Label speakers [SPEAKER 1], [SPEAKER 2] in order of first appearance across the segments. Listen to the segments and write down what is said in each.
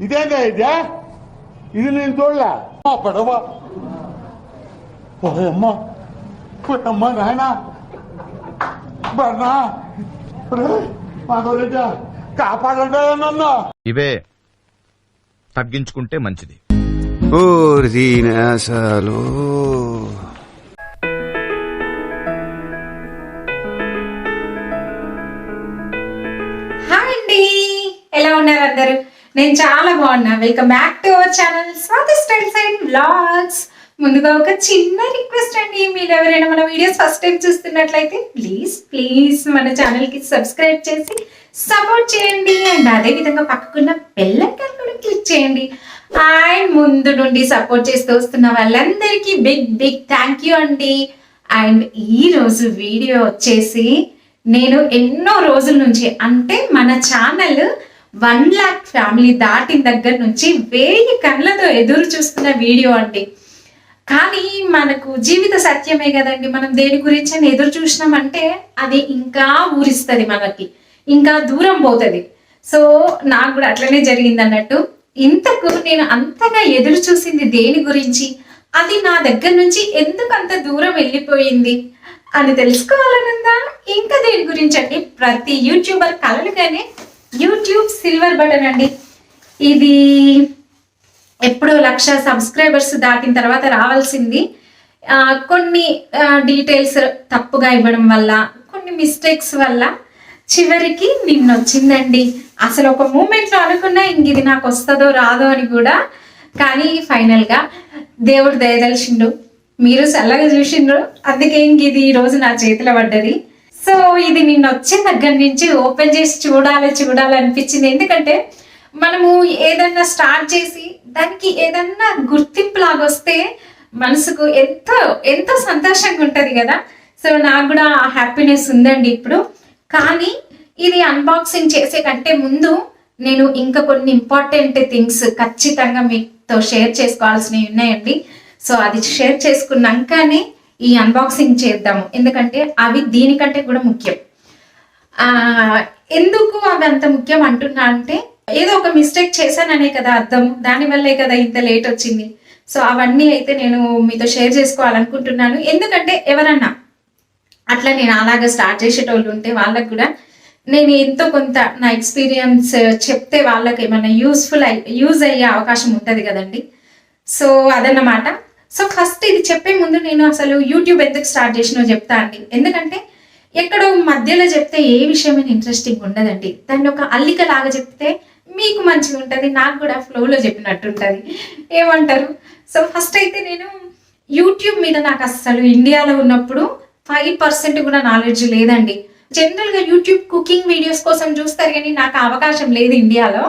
[SPEAKER 1] ఇదేంగా ఇదే ఇది నేను చూడలే పడవ పోయమ్మ పోయమ్మ నాయన బర్నా కాపాడండి నన్ను.
[SPEAKER 2] ఇవే తగ్గించుకుంటే మంచిది.
[SPEAKER 3] అసలు
[SPEAKER 4] హాయ్ అండి, ఎలా ఉన్నారు అందరు? నేను చాలా బాగున్నా. Welcome back to our channel Swathi styles and vlogs. ముందుగా ఒక చిన్న రిక్వెస్ట్ అండి, మీరు ఎవరైనా మన వీడియోస్ ఫస్ట్ టైం చూస్తున్నట్లయితే ప్లీజ్ మన ఛానల్ కి సబ్స్క్రైబ్ చేసి సపోర్ట్ చేయండి. అండ్ అదే విధంగా పక్కకున్న బెల్ ఐకాన్ కూడా క్లిక్ చేయండి. అండ్ ముందు నుండి సపోర్ట్ చేస్తూ వస్తున్న వాళ్ళందరికీ బిగ్ థ్యాంక్ యూ అండి. అండ్ ఈ రోజు వీడియో వచ్చేసి నేను ఎన్నో రోజుల నుంచి, అంటే మన ఛానల్ 1 lakh ఫ్యామిలీ దాటిన దగ్గర నుంచి 1000 కళ్ళతో ఎదురు చూస్తున్న వీడియో అండి. కానీ మనకు జీవిత సత్యమే కదండి, మనం దేని గురించి అని ఎదురు చూసినామంటే అది ఇంకా ఊరిస్తుంది, మనకి ఇంకా దూరం పోతుంది. సో నాకు కూడా అట్లనే జరిగింది అన్నట్టు. ఇంతకు నేను అంతగా ఎదురు చూసింది దేని గురించి, అది నా దగ్గర నుంచి ఎందుకు అంత దూరం వెళ్ళిపోయింది అని తెలుసుకోవాలనుందా? ఇంకా దేని గురించి అంటే ప్రతి యూట్యూబర్ కలలుగానే యూట్యూబ్ సిల్వర్ బటన్ అండి. ఇది ఎప్పుడో 1,00,000 సబ్స్క్రైబర్స్ దాటిన తర్వాత రావాల్సింది. కొన్ని డీటెయిల్స్ తప్పుగా ఇవ్వడం వల్ల, కొన్ని మిస్టేక్స్ వల్ల చివరికి నిన్న వచ్చిందండి. అసలు ఒక మూమెంట్లో అనుకున్నా ఇంక ఇది నాకు వస్తుందో రాదో అని కూడా, కానీ ఫైనల్గా దేవుడు దయదలిచిండు, మీరు చల్లగా చూసిండ్రు, అందుకే ఇంక ఇది ఈరోజు నా చేతిలో పడ్డది. సో ఇది నిన్న వచ్చే దగ్గర నుంచి ఓపెన్ చేసి చూడాలి అనిపించింది. ఎందుకంటే మనము ఏదన్నా స్టార్ట్ చేసి దానికి ఏదన్నా గుర్తింపు లాగా వస్తే మనసుకు ఎంతో సంతోషంగా ఉంటుంది కదా. సో నాకు కూడా ఆ హ్యాపీనెస్ ఉందండి ఇప్పుడు. కానీ ఇది అన్బాక్సింగ్ చేసే కంటే ముందు నేను ఇంకా కొన్ని ఇంపార్టెంట్ థింగ్స్ ఖచ్చితంగా మీతో షేర్ చేసుకోవాల్సినవి ఉన్నాయండి. సో అది షేర్ చేసుకున్నాకనే ఈ అన్బాక్సింగ్ చేద్దాము, ఎందుకంటే అవి దీనికంటే కూడా ముఖ్యం. ఎందుకు అవి అంత ముఖ్యం అంటున్నా అంటే, ఏదో ఒక మిస్టేక్ చేశాననే కదా అర్థం, దానివల్లే కదా ఇంత లేట్ వచ్చింది. సో అవన్నీ అయితే నేను మీతో షేర్ చేసుకోవాలనుకుంటున్నాను. ఎందుకంటే ఎవరన్నా అట్లా నేను అలాగా స్టార్ట్ చేసేటోళ్ళు ఉంటే వాళ్ళకు కూడా నేను ఎంతో కొంత నా ఎక్స్పీరియన్స్ చెప్తే వాళ్ళకి ఏమైనా యూజ్ అయ్యే అవకాశం ఉంటుంది కదండి. సో అదన్నమాట. సో ఫస్ట్ ఇది చెప్పే ముందు నేను అసలు యూట్యూబ్ ఎందుకు స్టార్ట్ చేసినో చెప్తా అండి. ఎందుకంటే ఎక్కడో మధ్యలో చెప్తే ఏ విషయమైన ఇంట్రెస్టింగ్ ఉండదండి. దాన్ని ఒక అల్లిక లాగా చెప్తే మీకు మంచిగా ఉంటుంది, నాకు కూడా ఫ్లోలో చెప్పినట్టు ఉంటుంది. ఏమంటారు? సో ఫస్ట్ అయితే నేను యూట్యూబ్ మీద నాకు అసలు ఇండియాలో ఉన్నప్పుడు 5% కూడా నాలెడ్జ్ లేదండి. జనరల్గా యూట్యూబ్ కుకింగ్ వీడియోస్ కోసం చూస్తారు, కానీ నాకు అవకాశం లేదు ఇండియాలో.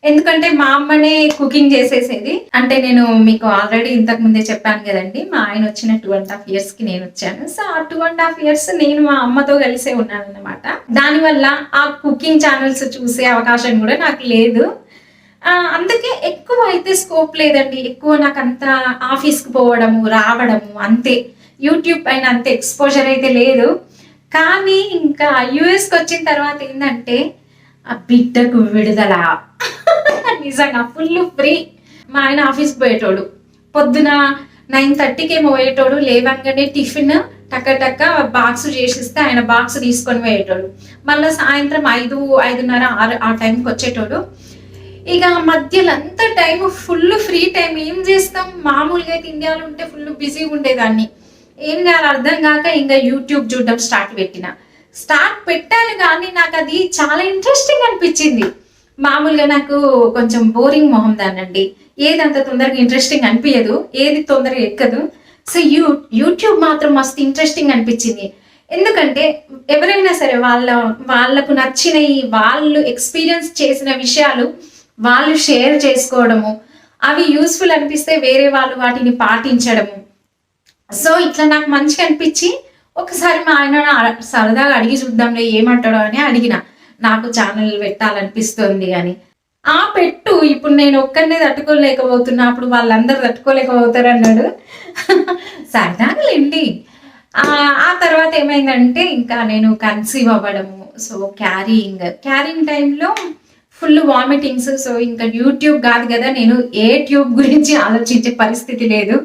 [SPEAKER 4] ఎందుకంటే మా అమ్మనే కుకింగ్ చేసేసేది. అంటే నేను మీకు ఆల్రెడీ ఇంతకు ముందే చెప్పాను కదండి, మా ఆయన వచ్చిన 2.5 years కి నేను వచ్చాను. సో ఆ 2.5 years నేను మా అమ్మతో కలిసే ఉన్నాను అనమాట. దానివల్ల ఆ కుకింగ్ ఛానల్స్ చూసే అవకాశం కూడా నాకు లేదు. అందుకే ఎక్కువ అయితే స్కోప్ లేదండి. ఎక్కువ నాకు అంత ఆఫీస్కి పోవడము రావడము అంతే, యూట్యూబ్ పైన అంత ఎక్స్పోజర్ అయితే లేదు. కానీ ఇంకా యుఎస్కి వచ్చిన తర్వాత ఏంటంటే ఆ బిడ్డకు విడుదల నిజంగా ఫుల్ ఫ్రీ. మా ఆయన ఆఫీస్కి పోయేటోడు, పొద్దున 9:30కి ఏమో పోయేటోడు. లేవంగానే టిఫిన్ టక్క బాక్స్ చేసిస్తే ఆయన బాక్స్ తీసుకొని పోయేటోడు. మళ్ళీ సాయంత్రం 5:30, 6 ఆ టైంకి వచ్చేటోడు. ఇక మధ్యలో అంతా టైం ఫుల్ ఫ్రీ టైం. ఏం చేస్తాం, మామూలుగా అయితే ఇండియాలో ఉంటే ఫుల్ బిజీగా ఉండేదాన్ని. ఏం చేయాలి అర్థం కాక ఇంకా యూట్యూబ్ చూడడం స్టార్ట్ పెట్టాను. కానీ నాకు అది చాలా ఇంట్రెస్టింగ్ అనిపించింది. మామూలుగా నాకు కొంచెం బోరింగ్ మొహం దానండి, ఏది అంత తొందరగా ఇంట్రెస్టింగ్ అనిపించదు, ఏది తొందరగా ఎక్కదు. సో యూట్యూబ్ మాత్రం మస్తు ఇంట్రెస్టింగ్ అనిపించింది. ఎందుకంటే ఎవరైనా సరే వాళ్ళకు నచ్చినవి, వాళ్ళు ఎక్స్పీరియన్స్ చేసిన విషయాలు వాళ్ళు షేర్ చేసుకోవడము, అవి యూస్ఫుల్ అనిపిస్తే వేరే వాళ్ళు వాటిని పాటించడము. సో ఇట్లా నాకు మంచిగా అనిపించి ఒకసారి మా ఆయన సరదాగా అడిగి చూద్దాంలే ఏమంటాడో అని అడిగిన, నాకు ఛానల్ పెట్టాలనిపిస్తుంది అని. ఆ పెట్టు, ఇప్పుడు నేను ఒక్కరినే తట్టుకోలేకపోతున్నా, అప్పుడు వాళ్ళందరూ తట్టుకోలేకపోతారు అన్నాడు. సరదాగా లేండి. ఆ తర్వాత ఏమైందంటే ఇంకా నేను కన్సీవ్ అవ్వడము. సో క్యారింగ్ టైంలో ఫుల్ వామిటింగ్స్. సో ఇంకా యూట్యూబ్ కాదు కదా, నేను ఏ ట్యూబ్ గురించి ఆలోచించే పరిస్థితి లేదు.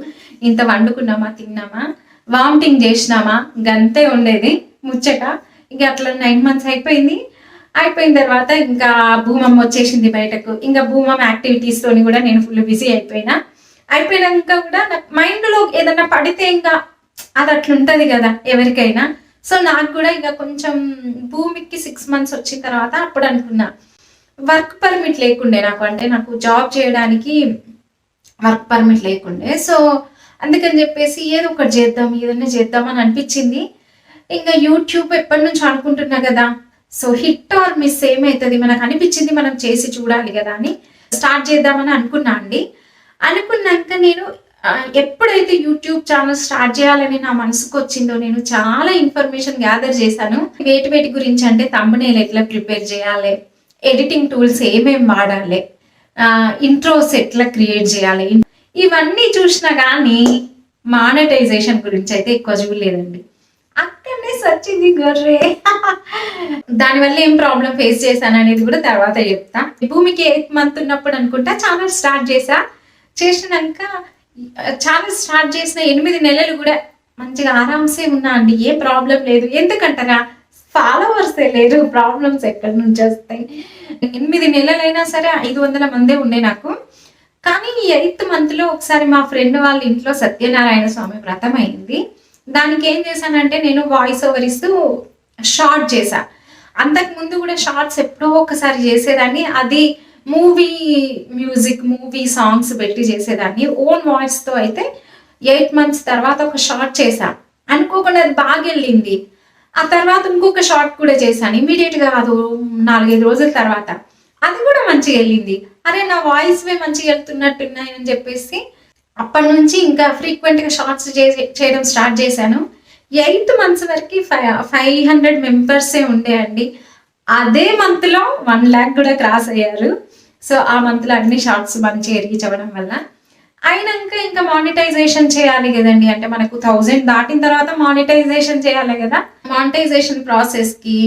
[SPEAKER 4] ఇంత వండుకున్నామా, తిన్నామా, వామిటింగ్ చేసినామా, గంతే ఉండేది ముచ్చట. ఇంకా అట్లా 9 months అయిపోయిన తర్వాత ఇంకా భూమమ్మ వచ్చేసింది బయటకు. ఇంకా భూమమ్మ యాక్టివిటీస్ తోని కూడా నేను ఫుల్ బిజీ అయిపోయినాక కూడా నాకు మైండ్లో ఏదన్నా పడితే ఇంకా అది అట్లుంటది కదా ఎవరికైనా. సో నాకు కూడా ఇంకా కొంచెం భూమికి 6 months వచ్చిన తర్వాత అప్పుడు అనుకున్నా, వర్క్ పర్మిట్ లేకుండే నాకు, అంటే నాకు జాబ్ చేయడానికి వర్క్ పర్మిట్ లేకుండే. సో అందుకని చెప్పేసి ఏదో ఒకటి ఏదైనా చేద్దాం అని అనిపించింది. ఇంకా యూట్యూబ్ ఎప్పటి నుంచి అనుకుంటున్నా కదా, సో హిట్ ఆర్ మిస్ ఏమవుతుంది, మనకు అనిపించింది మనం చేసి చూడాలి కదా అని స్టార్ట్ చేద్దామని అనుకున్నా అండి. అనుకున్నాక నేను ఎప్పుడైతే యూట్యూబ్ ఛానల్ స్టార్ట్ చేయాలని నా మనసుకు వచ్చిందో నేను చాలా ఇన్ఫర్మేషన్ గ్యాదర్ చేశాను. వేటి గురించి అంటే థంబ్నెయిల్ ఎట్లా ప్రిపేర్ చేయాలి, ఎడిటింగ్ టూల్స్ ఏమేమి వాడాలి, ఇంట్రోస్ ఎట్లా క్రియేట్ చేయాలి, ఇవన్నీ చూసినా కానీ మానిటైజేషన్ గురించి అయితే ఎక్కువ చూడలేదండి. అక్కడనే వచ్చింది గొర్రె. దానివల్ల ఏం ప్రాబ్లం ఫేస్ చేశాను అనేది కూడా తర్వాత చెప్తా. భూమికి 8th month ఉన్నప్పుడు అనుకుంటా ఛానల్ స్టార్ట్ చేసినాక ఛానల్ స్టార్ట్ చేసిన 8 నెలలు కూడా మంచిగా ఆరామ్సే ఉన్నా అండి, ఏ ప్రాబ్లం లేదు. ఎందుకంటారా, ఫాలోవర్సే లేరు, ప్రాబ్లమ్స్ ఎక్కడి నుంచి వస్తాయి. 8 నెలలైనా సరే 500 మందే ఉండే నాకు. కానీ 8th month ఒకసారి మా ఫ్రెండ్ వాళ్ళ ఇంట్లో సత్యనారాయణ స్వామి వ్రతం అయింది. దానికి ఏం చేశానంటే నేను వాయిస్ ఓవర్ ఇస్తూ షార్ట్ చేశా. అంతకుముందు కూడా షార్ట్స్ ఎప్పుడో ఒకసారి చేసేదాన్ని, అది మూవీ మ్యూజిక్, మూవీ సాంగ్స్ పెట్టి చేసేదాన్ని. ఓన్ వాయిస్తో అయితే 8 months తర్వాత ఒక షార్ట్ చేశా. అనుకోకుండా అది బాగా వెళ్ళింది. ఆ తర్వాత ఇంకొక షార్ట్ కూడా చేశాను, ఇమీడియట్గా కాదు, 4-5 రోజుల తర్వాత. అది కూడా మంచిగా వెళ్ళింది. అరే నా వాయిస్వే మంచిగా వెళ్తున్నట్టున్నాయని చెప్పేసి అప్పటి నుంచి ఇంకా ఫ్రీక్వెంట్గా షార్ట్స్ చేయడం స్టార్ట్ చేశాను. 8th month వరకు 500 మెంబర్సే ఉండేయండి. అదే మంత్లో 1 lakh కూడా క్రాస్ అయ్యారు. సో ఆ మంత్లో అన్ని షార్ట్స్ మంచిగా రీచ్ అవ్వడం వల్ల అయినాక ఇంకా మానిటైజేషన్ చేయాలి కదండి. అంటే మనకు 1000 దాటిన తర్వాత మానిటైజేషన్ చేయాలి కదా. మానిటైజేషన్ ప్రాసెస్కి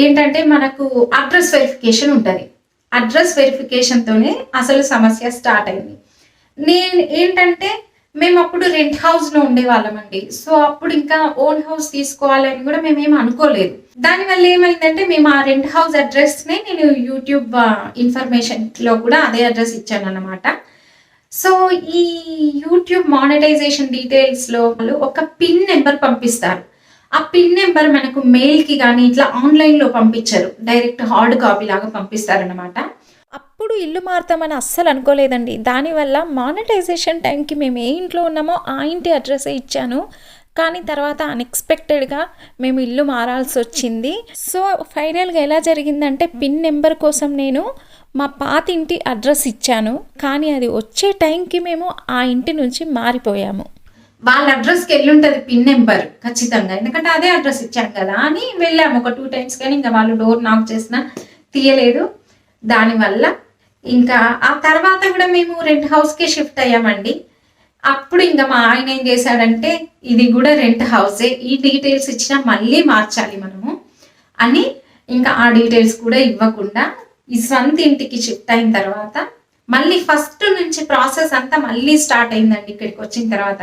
[SPEAKER 4] ఏంటంటే మనకు అడ్రస్ వెరిఫికేషన్ ఉంటుంది. అడ్రస్ వెరిఫికేషన్తోనే అసలు సమస్య స్టార్ట్ అయింది. ఏంటంటే మేము అప్పుడు రెంట్ హౌస్లో ఉండేవాళ్ళమండి. సో అప్పుడు ఇంకా ఓన్ హౌస్ తీసుకోవాలని కూడా మేమేం అనుకోలేదు. దానివల్ల ఏమైందంటే మేము ఆ రెంట్ హౌస్ అడ్రస్నే నేను యూట్యూబ్ ఇన్ఫర్మేషన్లో కూడా అదే అడ్రస్ ఇచ్చాను అన్నమాట. సో ఈ యూట్యూబ్ మానిటైజేషన్ డీటెయిల్స్లో వాళ్ళు ఒక పిన్ నెంబర్ పంపిస్తారు. ఆ పిన్ నెంబర్ మనకు మెయిల్కి కానీ ఇట్లా ఆన్లైన్లో పంపించరు, డైరెక్ట్ హార్డ్ కాపీ లాగా పంపిస్తారనమాట.
[SPEAKER 2] అప్పుడు ఇల్లు మారుతామని అస్సలు అనుకోలేదండి. దానివల్ల మానిటైజేషన్ టైంకి మేము ఏ ఇంట్లో ఉన్నామో ఆ ఇంటి అడ్రస్ ఇచ్చాను. కానీ తర్వాత అన్ఎక్స్పెక్టెడ్గా మేము ఇల్లు మారాల్సి వచ్చింది. సో ఫైనల్గా ఎలా జరిగిందంటే పిన్ నెంబర్ కోసం నేను మా పాత ఇంటి అడ్రస్ ఇచ్చాను, కానీ అది వచ్చే టైంకి మేము ఆ ఇంటి నుంచి మారిపోయాము.
[SPEAKER 4] వాళ్ళ అడ్రస్కి వెళ్ళి ఉంటుంది పిన్ నెంబర్ ఖచ్చితంగా, ఎందుకంటే అదే అడ్రస్ ఇచ్చాను కదా అని వెళ్ళాము ఒక 2 times. కానీ ఇంకా వాళ్ళు డోర్ నాక్ చేసినా తీయలేదు. దానివల్ల ఇంకా ఆ తర్వాత కూడా మేము రెంట్ హౌస్కే షిఫ్ట్ అయ్యామండి. అప్పుడు ఇంకా మా ఆయన ఏం చేశాడంటే ఇది కూడా రెంట్ హౌసే, ఈ డీటెయిల్స్ ఇచ్చినా మళ్ళీ మార్చాలి మనము అని ఇంకా ఆ డీటెయిల్స్ కూడా ఇవ్వకుండా ఈ స్వంత ఇంటికి షిఫ్ట్ అయిన తర్వాత మళ్ళీ ఫస్ట్ నుంచి ప్రాసెస్ అంతా మళ్ళీ స్టార్ట్ అయిందండి. ఇక్కడికి వచ్చిన తర్వాత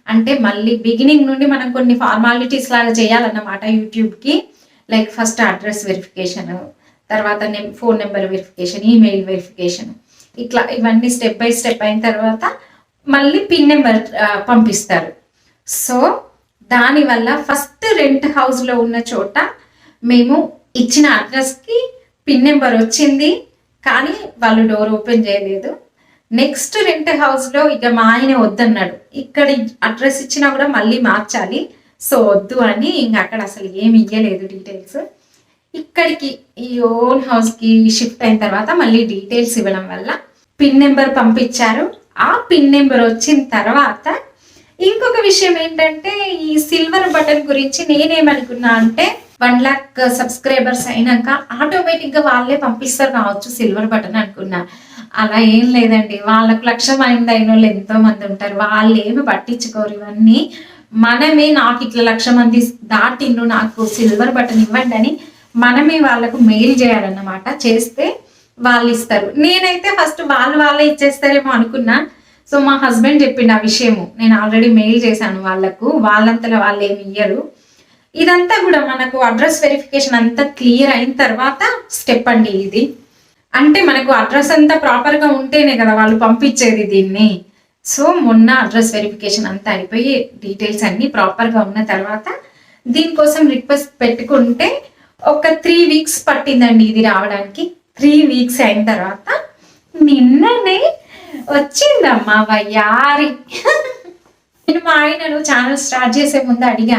[SPEAKER 4] అంటే మళ్ళీ బిగినింగ్ నుండి మనం కొన్ని ఫార్మాలిటీస్ లాగా చేయాలన్నమాట యూట్యూబ్కి. లైక్ ఫస్ట్ అడ్రస్ వెరిఫికేషన్, తర్వాత phone number verification, email verification, ఇట్లా ఇవన్నీ స్టెప్ బై స్టెప్ అయిన తర్వాత మళ్ళీ పిన్ నెంబర్ పంపిస్తారు. సో దానివల్ల ఫస్ట్ రెంట్ హౌస్లో ఉన్న చోట మేము ఇచ్చిన అడ్రస్కి పిన్ నెంబర్ వచ్చింది, కానీ వాళ్ళు డోర్ ఓపెన్ చేయలేదు. నెక్స్ట్ రెంట్ హౌస్లో ఇక మా ఆయన వద్దన్నాడు, ఇక్కడ అడ్రస్ ఇచ్చినా కూడా మళ్ళీ మార్చాలి, సో వద్దు అని ఇంకా అక్కడ అసలు ఏమి ఇవ్వలేదు డీటెయిల్స్. ఇక్కడికి ఈ ఓన్ హౌస్కి షిఫ్ట్ అయిన తర్వాత మళ్ళీ డీటెయిల్స్ ఇవ్వడం వల్ల పిన్ నెంబర్ పంపించారు. ఆ పిన్ నెంబర్ వచ్చిన తర్వాత ఇంకొక విషయం ఏంటంటే ఈ సిల్వర్ బటన్ గురించి నేనేమనుకున్నా అంటే 1 lakh సబ్స్క్రైబర్స్ అయినాక ఆటోమేటిక్గా వాళ్ళే పంపిస్తారు కావచ్చు సిల్వర్ బటన్ అనుకున్నా. అలా ఏం లేదండి, వాళ్ళకు 1,00,000 మంది అయిన వాళ్ళు ఎంతో మంది ఉంటారు, వాళ్ళు ఏమి పట్టించుకోరు ఇవన్నీ. మనమే నాకు ఇట్లా 1,00,000 మంది దాటిండ్రు, నాకు సిల్వర్ బటన్ ఇవ్వండి అని మనమే వాళ్ళకు మెయిల్ చేయాలన్నమాట. చేస్తే వాళ్ళు ఇస్తారు. నేనైతే ఫస్ట్ వాళ్ళే ఇచ్చేస్తారేమో అనుకున్నా. సో మా హస్బెండ్ చెప్పిండు ఆ విషయము. నేను ఆల్రెడీ మెయిల్ చేశాను వాళ్ళకు, వాళ్ళంతలో వాళ్ళు ఏమి ఇయ్యరు. ఇదంతా కూడా మనకు అడ్రస్ వెరిఫికేషన్ అంతా క్లియర్ అయిన తర్వాత స్టెప్ అండి ఇది. అంటే మనకు అడ్రస్ అంతా ప్రాపర్గా ఉంటేనే కదా వాళ్ళు పంపించేది దీన్ని. సో మొన్న అడ్రస్ వెరిఫికేషన్ అంతా అయిపోయి డీటెయిల్స్ అన్నీ ప్రాపర్గా ఉన్న తర్వాత దీనికోసం రిక్వెస్ట్ పెట్టుకుంటే ఒక 3 weeks పట్టిందండి ఇది రావడానికి. 3 weeks అయిన తర్వాత నిన్ననే వచ్చిందమ్మా వయ్యారి. నేను మా ఆయనను ఛానల్ స్టార్ట్ చేసే ముందు అడిగా,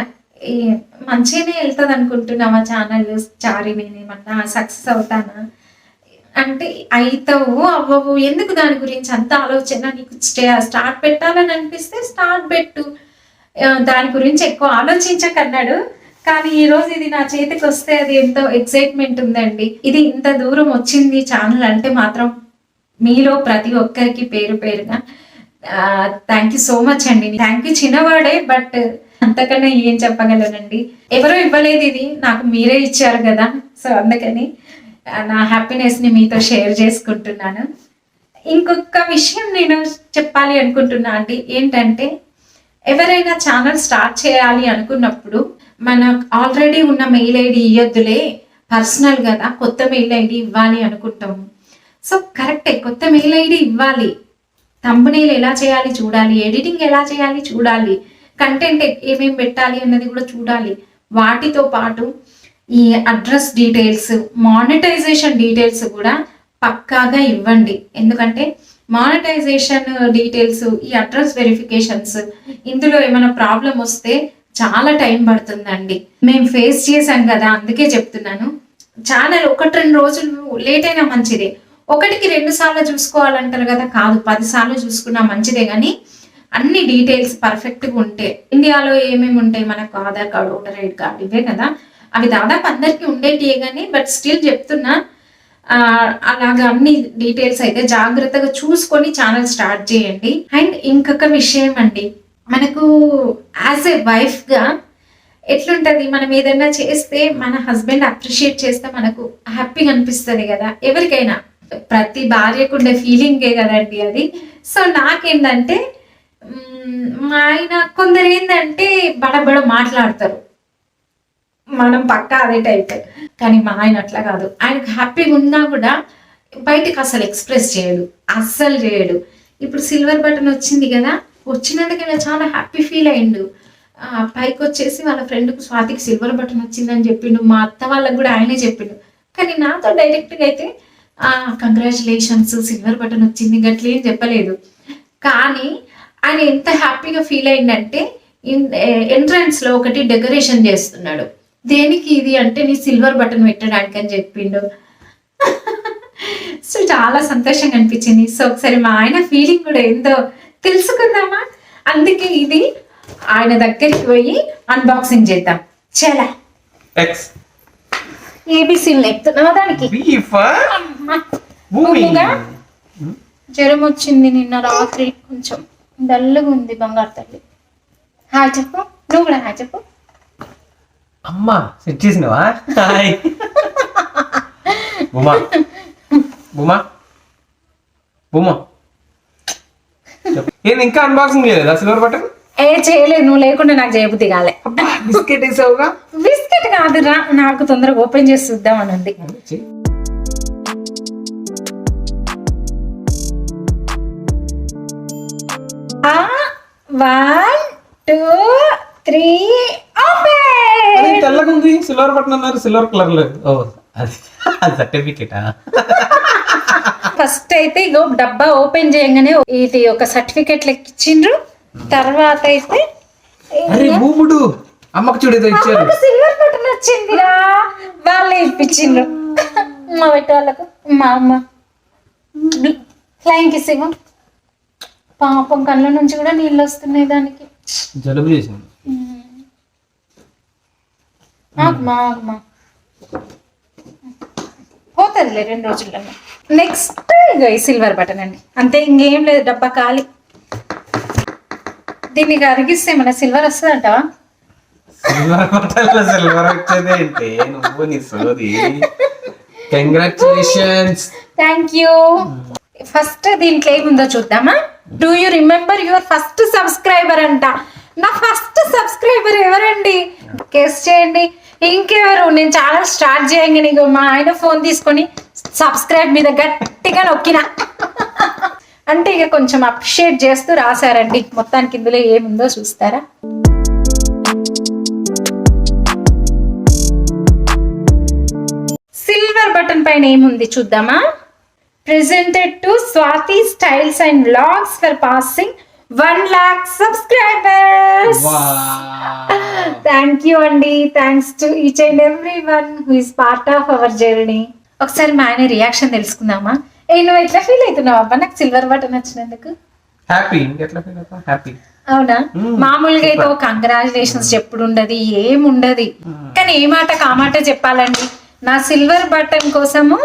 [SPEAKER 4] మంచిగానే వెళ్తుంది అనుకుంటున్నావా ఛానల్ చారి, నేనేమన్నా సక్సెస్ అవుతానా అంటే, అవుతావు అవ్వవు ఎందుకు దాని గురించి అంత ఆలోచన, నీకు స్టార్ట్ పెట్టాలని అనిపిస్తే స్టార్ట్ పెట్టు, దాని గురించి ఎక్కువ ఆలోచించకన్నాడు. కానీ ఈ రోజు ఇది నా చేతికి వస్తే అది ఎంతో ఎక్సైట్మెంట్ ఉందండి. ఇది ఇంత దూరం వచ్చింది ఛానల్ అంటే మాత్రం మీలో ప్రతి ఒక్కరికి పేరు పేరుగా థ్యాంక్ యూ సో మచ్ అండి. థ్యాంక్ యూ చిన్నవాడే, బట్ అంతకన్నా ఏం చెప్పగలనండి. ఎవరో ఇవ్వలేదు, ఇది నాకు మీరే ఇచ్చారు కదా. సో అందుకని నా హ్యాపీనెస్ని మీతో షేర్ చేసుకుంటున్నాను. ఇంకొక విషయం నేను చెప్పాలి అనుకుంటున్నా అండి. ఏంటంటే ఎవరైనా ఛానల్ స్టార్ట్ చేయాలి అనుకున్నప్పుడు మన ఆల్రెడీ ఉన్న మెయిల్ ఐడి ఇవ్వద్దులే, పర్సనల్ కదా, కొత్త మెయిల్ ఐడి ఇవ్వాలి అనుకుంటాము. సో కరెక్టే, కొత్త మెయిల్ ఐడి ఇవ్వాలి. థంబ్నెయిల్ ఎలా చేయాలి చూడాలి, ఎడిటింగ్ ఎలా చేయాలి చూడాలి, కంటెంట్ ఏమేమి పెట్టాలి అన్నది కూడా చూడాలి. వాటితో పాటు ఈ అడ్రస్ డీటెయిల్స్, మానిటైజేషన్ డీటెయిల్స్ కూడా పక్కాగా ఇవ్వండి. ఎందుకంటే మానిటైజేషన్ డీటెయిల్స్, ఈ అడ్రస్ వెరిఫికేషన్స్, ఇందులో ఏమైనా ప్రాబ్లం వస్తే చాలా టైం పడుతుందండి. మేము ఫేస్ చేసాం కదా, అందుకే చెప్తున్నాను. ఛానల్ 1-2 రోజులు లేట్ అయినా మంచిదే. 1కి 2 సార్లు చూసుకోవాలంటారు కదా, కాదు 10 సార్లు చూసుకున్నా మంచిదే. కానీ అన్ని డీటెయిల్స్ పర్ఫెక్ట్గా ఉంటే, ఇండియాలో ఏమేమి ఉంటాయి మనకు, Aadhaar card, voter ID card, ఇవే కదా, అవి దాదాపు అందరికీ ఉండేటివే. కానీ బట్ స్టిల్ చెప్తున్నా, అలాగా అన్ని డీటెయిల్స్ అయితే జాగ్రత్తగా చూసుకొని ఛానల్ స్టార్ట్ చేయండి. అండ్ ఇంకొక విషయం అండి, మనకు యాజ్ ఏ వైఫ్గా ఎట్లుంటుంది, మనం ఏదైనా చేస్తే మన హస్బెండ్ అప్రిషియేట్ చేస్తే మనకు హ్యాపీగా అనిపిస్తుంది కదా ఎవరికైనా. ప్రతి భార్యకు ఉండే ఫీలింగే కదండి అది. సో నాకేంటంటే మా ఆయన కొందరు ఏంటంటే బడబడ మాట్లాడతారు, మనం పక్కా అదే టైప్. కానీ మా ఆయన అట్లా కాదు. ఆయనకు హ్యాపీగా ఉన్నా కూడా బయటకు అసలు ఎక్స్ప్రెస్ చేయడు, అస్సలు చేయడు. ఇప్పుడు సిల్వర్ బటన్ వచ్చింది కదా, వచ్చినందుకైనా చాలా హ్యాపీ ఫీల్ అయ్యిండు. పైకి వచ్చేసి వాళ్ళ ఫ్రెండ్కు స్వాతికి సిల్వర్ బటన్ వచ్చిందని చెప్పిండు. మా అత్త వాళ్ళకు కూడా ఆయనే చెప్పిండు. కానీ నాతో డైరెక్ట్గా అయితే కంగ్రాచులేషన్స్ సిల్వర్ బటన్ వచ్చింది గట్లేం చెప్పలేదు. కానీ ఆయన ఎంత హ్యాపీగా ఫీల్ అయిందంటే, ఎంట్రన్స్ లో ఒకటి డెకరేషన్ చేస్తున్నాడు. దేనికి ఇది అంటే, నీ సిల్వర్ బటన్ పెట్టడానికి అని చెప్పిండు. సో చాలా సంతోషంగా అనిపించింది. సో ఒకసారి మా ఆయన ఫీలింగ్ కూడా ఏందో తెలుసుకుందామా, అందుకే ఇది ఆయన దగ్గరికి పోయి అన్బాక్సింగ్ చేద్దాం. చాలా ఏబిసిలు ఎక్కుతున్నావా దానికి. జ్వరం వచ్చింది నిన్న రాత్రి, కొంచెం డల్గా ఉంది బంగారు తల్లి. హాయ్ చెప్పు, నువ్వు కూడా హాయ్ చెప్పు.
[SPEAKER 3] అమ్మా సెట్ చేసినవా? హాయ్ బుమా బుమా బుమా. ఏంది ఇంకా అన్బాక్సింగ్ చేయలేదా సిల్వర్ బటన్?
[SPEAKER 4] చేయలేదు, నువ్వు లేకుండా నాకు చేయబుద్ధి కాలే.
[SPEAKER 3] బిస్కెట్ వేసావుగా?
[SPEAKER 4] బిస్కెట్ కాదురా, నాకు తొందరగా ఓపెన్ చేసి చూద్దామని ఉంది. 1 2 3 ఓపెన్.
[SPEAKER 3] తెల్లగా ఉంది, సిల్వర్ బటన్ అన్నారు, సిల్వర్ కలర్ లేదు. ఓ అది సర్టిఫికేటా?
[SPEAKER 4] ఫస్ట్ అయితే ఇగో డబ్బా ఓపెన్ చేయగానే ఇది ఒక సర్టిఫికెట్ లెక్క ఇచ్చిండ్రు. తర్వాత అయితే
[SPEAKER 3] భూముడు అమ్మకు చూడేదో ఇచ్చారు,
[SPEAKER 4] సిల్వర్ బటన్ వచ్చిందిరా, వాళ్ళే ఇప్పించిండ్రు మా పెట్టి వాళ్ళకు. మా అమ్మ ఫ్లైంగ్ కిస్ ఇవ్వ, పాపం కళ్ళ నుంచి కూడా నీళ్ళు వస్తున్నాయి దానికి,
[SPEAKER 3] జలుబు చేసింది.
[SPEAKER 4] పోతుందిలే 2 రోజుల్లో. నెక్స్ట్ ఇక ఈ సిల్వర్ బటన్ అండి, అంతే, ఇంకేం లేదు, డబ్బా ఖాళీ. దీన్ని అరిగిస్తే మన సిల్వర్ వస్తుందంటావా?
[SPEAKER 3] సిల్వర్ బటన్లో సిల్వర్ వచ్చేది ఏంటి నువ్వు నీ సోది. కంగ్రాచులేషన్స్.
[SPEAKER 4] Thank you. ఫస్ట్ దీంట్లో ఏముందో చూద్దామా. Do you remember your first subscriber అంట. నా ఫస్ట్ సబ్స్క్రైబర్ ఎవరండి? గెస్ చేయండి. ఇంకెవరు? నేను ఛానల్ స్టార్ట్ చేయంగా నీకు మా ఆయన ఫోన్ తీసుకొని సబ్స్క్రైబ్ మీద గట్టిగా నొక్కిన అంటే ఇక కొంచెం అప్రిషియేట్ చేస్తూ రాశారండి. మొత్తానికి ఇందులో ఏముందో చూస్తారా. సిల్వర్ బటన్ పైన ఏముంది చూద్దామా. Presented to Swathi styles and vlogs for passing 1 lakh subscribers. Thank you అండి. Thanks to each and everyone who is part of our journey. ఒకసారి మా ఆయన రియాక్షన్ తెలుసుకుందామా. నువ్వు ఎట్లా ఫీల్ అవుతున్నావు అబ్బా నాకు సిల్వర్ బటన్ వచ్చినందుకు?
[SPEAKER 3] హ్యాపీ. ఎట్లా ఫీల్ అవుతావు? హ్యాపీ.
[SPEAKER 4] అవునా? మామూలుగా అయితే కంగ్రాచులేషన్స్ చెప్పుడు ఉండదు, ఏముండదు. కానీ ఏ మాట కామాట చెప్పాలండి. నా సిల్వర్ బటన్ కోసము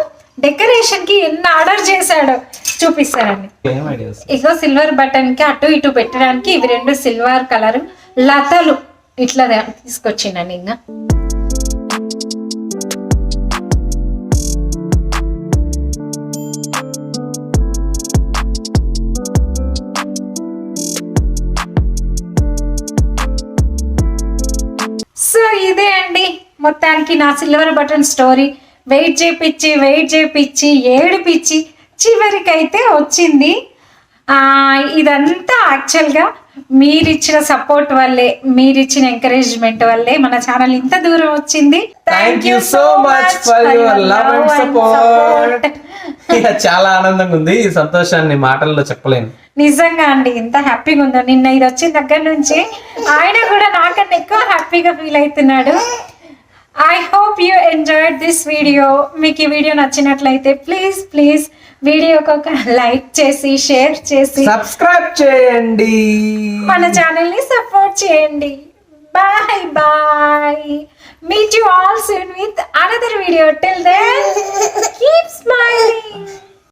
[SPEAKER 4] డెకరేషన్ కి ఎన్ని ఆర్డర్ చేశాడో చూపిస్తారండి. ఇగో సిల్వర్ బటన్ కి అటు ఇటు పెట్టడానికి ఇవి 2 సిల్వర్ కలర్ లతలు ఇట్లా తీసుకొచ్చిందండి. ఇంకా సో ఇదే అండి మొత్తానికి నా సిల్వర్ బటన్ స్టోరీ. వెయిట్ చేపించి ఏడిపించి చివరికైతే వచ్చింది. ఇదంతా యాక్చువల్గా మీరిచ్చిన సపోర్ట్ వల్లే, మీరిచ్చిన ఎంకరేజ్మెంట్ వల్లే మన ఛానల్ ఇంత దూరం వచ్చింది.
[SPEAKER 3] Thank you so much for your love and support. చాలా ఆనందంగా ఉంది. ఈ సంతోషాన్ని మాటల్లో చెప్పలేను.
[SPEAKER 4] నిజంగా అండి ఎంత హ్యాపీగా ఉందో. నిన్న ఇది వచ్చిన దగ్గర నుంచి ఆయన కూడా నాకన్నా ఎక్కువ హ్యాపీగా ఫీల్ అవుతున్నాడు. I hope you enjoyed this video. మీకు ఈ వీడియో నచ్చినట్లయితే ప్లీజ్ వీడియోకి ఒక లైక్ చేసి షేర్ చేసి
[SPEAKER 3] సబ్స్క్రైబ్ చేయండి.
[SPEAKER 4] మన ఛానల్ ని సపోర్ట్ చేయండి. Bye. Meet you all soon with another video. Till then, keep smiling.